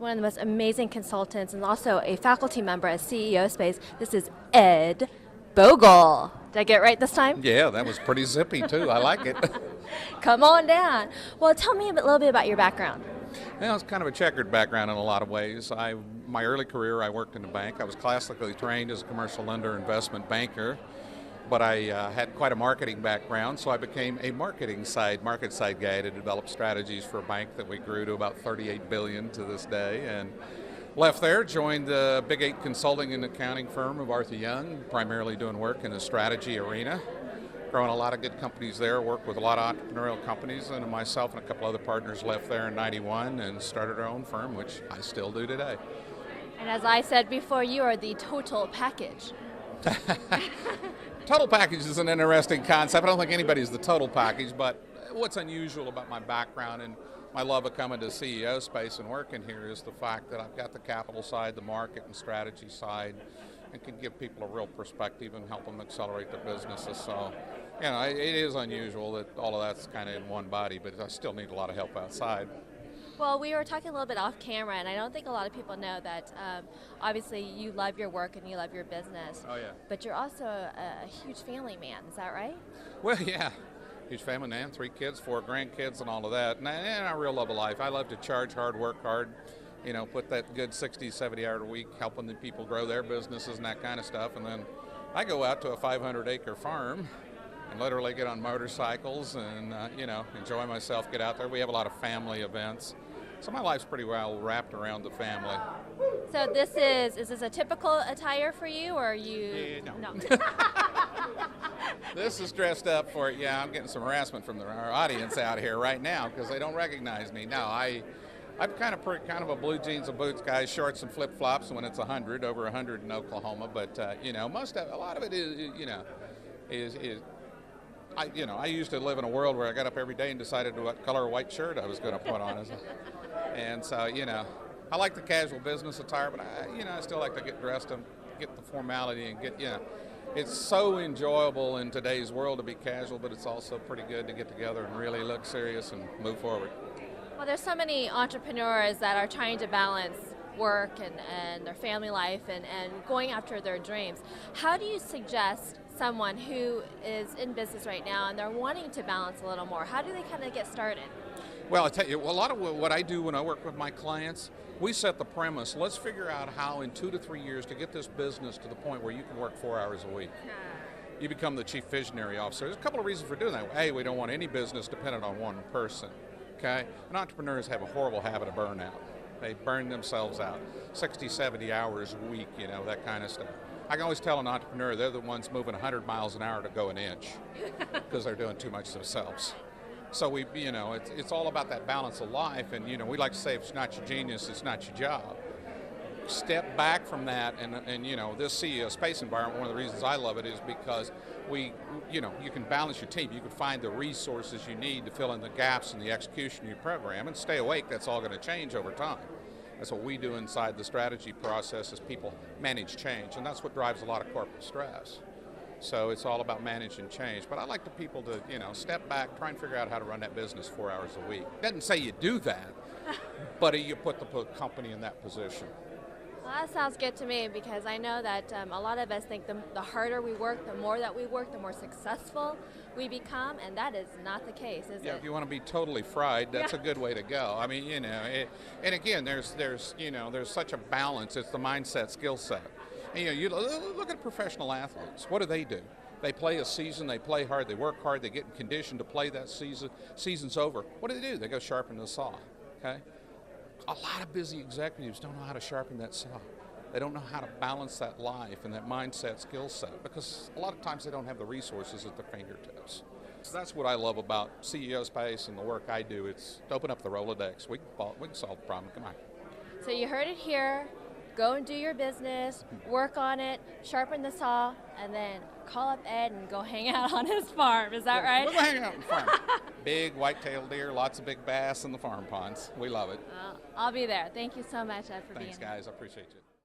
one of the most amazing consultants and also a faculty member at CEO Space. This is Ed Bogle. Did I get it right this time? Yeah, that was pretty zippy too. I like it. Come on down. Well, tell me a little bit about your background. It's kind of a checkered background in a lot of ways. My early career, I worked in a bank. I was classically trained as a commercial lender investment banker, but I had quite a marketing background, so I became a market side guy to develop strategies for a bank that we grew to about $38 billion to this day. And left there, joined the Big 8 consulting and accounting firm of Arthur Young, primarily doing work in the strategy arena. Growing a lot of good companies there, worked with a lot of entrepreneurial companies, and myself and a couple other partners left there in '91 and started our own firm, which I still do today. And as I said before, you are the total package. Total package is an interesting concept. I don't think anybody's the total package, but what's unusual about my background and my love of coming to CEO Space and working here is the fact that I've got the capital side, the market and strategy side, and can give people a real perspective and help them accelerate their businesses. So, it is unusual that all of that's kind of in one body, but I still need a lot of help outside. Well, we were talking a little bit off camera, and I don't think a lot of people know that obviously you love your work and you love your business. Oh, yeah. But you're also a huge family man, is that right? Well, yeah. Huge family man, 3 kids, 4 grandkids, and all of that. And I real love of life. I love to charge hard, work hard, put that good 60, 70 hour a week, helping the people grow their businesses and that kind of stuff. And then I go out to a 500-acre farm and literally get on motorcycles and, enjoy myself, get out there. We have a lot of family events. So my life's pretty well wrapped around the family. So is this a typical attire for you, or are you? No. This is dressed up for it. Yeah, I'm getting some harassment from our audience out here right now because they don't recognize me. No, I'm kind of a blue jeans and boots guy, shorts and flip flops when it's 100, over 100 in Oklahoma. But a lot of it is I used to live in a world where I got up every day and decided what color white shirt I was going to put on. And so, I like the casual business attire, but I still like to get dressed and get the formality and it's so enjoyable in today's world to be casual, but it's also pretty good to get together and really look serious and move forward. Well, there's so many entrepreneurs that are trying to balance work and their family life and going after their dreams. How do you suggest someone who is in business right now and they're wanting to balance a little more? How do they kind of get started? Well, I tell you, a lot of what I do when I work with my clients, we set the premise, let's figure out how in 2 to 3 years to get this business to the point where you can work 4 hours a week. You become the chief visionary officer. There's a couple of reasons for doing that. A, we don't want any business dependent on one person, okay? And entrepreneurs have a horrible habit of burnout. They burn themselves out, 60, 70 hours a week, that kind of stuff. I can always tell an entrepreneur they're the ones moving 100 miles an hour to go an inch because they're doing too much themselves. So it's all about that balance of life, and we like to say if it's not your genius, it's not your job. Step back from that, and this CEO Space environment. One of the reasons I love it is because you can balance your team. You can find the resources you need to fill in the gaps in the execution of your program, and stay awake. That's all going to change over time. That's what we do inside the strategy process is people manage change, and that's what drives a lot of corporate stress. So it's all about managing change. But I like the people to, step back, try and figure out how to run that business 4 hours a week. Doesn't say you do that, but you put the company in that position. Well, that sounds good to me because I know that a lot of us think the harder we work, the more that we work, the more successful we become, and that is not the case, is it? Yeah, if you want to be totally fried, that's a good way to go. I mean, and again, there's such a balance. It's the mindset, skill set. And, you look at professional athletes. What do? They play a season, they play hard, they work hard, they get in condition to play that season. Season's over. What do? They go sharpen the saw, okay? A lot of busy executives don't know how to sharpen that saw. They don't know how to balance that life and that mindset skill set because a lot of times they don't have the resources at their fingertips. So that's what I love about CEO Space and the work I do. It's to open up the Rolodex. We can solve the problem. Come on. So you heard it here. Go and do your business, work on it, sharpen the saw, and then call up Ed and go hang out on his farm. Is that right? We'll go hang out on the farm. Big white-tailed deer, lots of big bass in the farm ponds. We love it. I'll be there. Thank you so much, Ed, for being here. Thanks, guys. I appreciate you.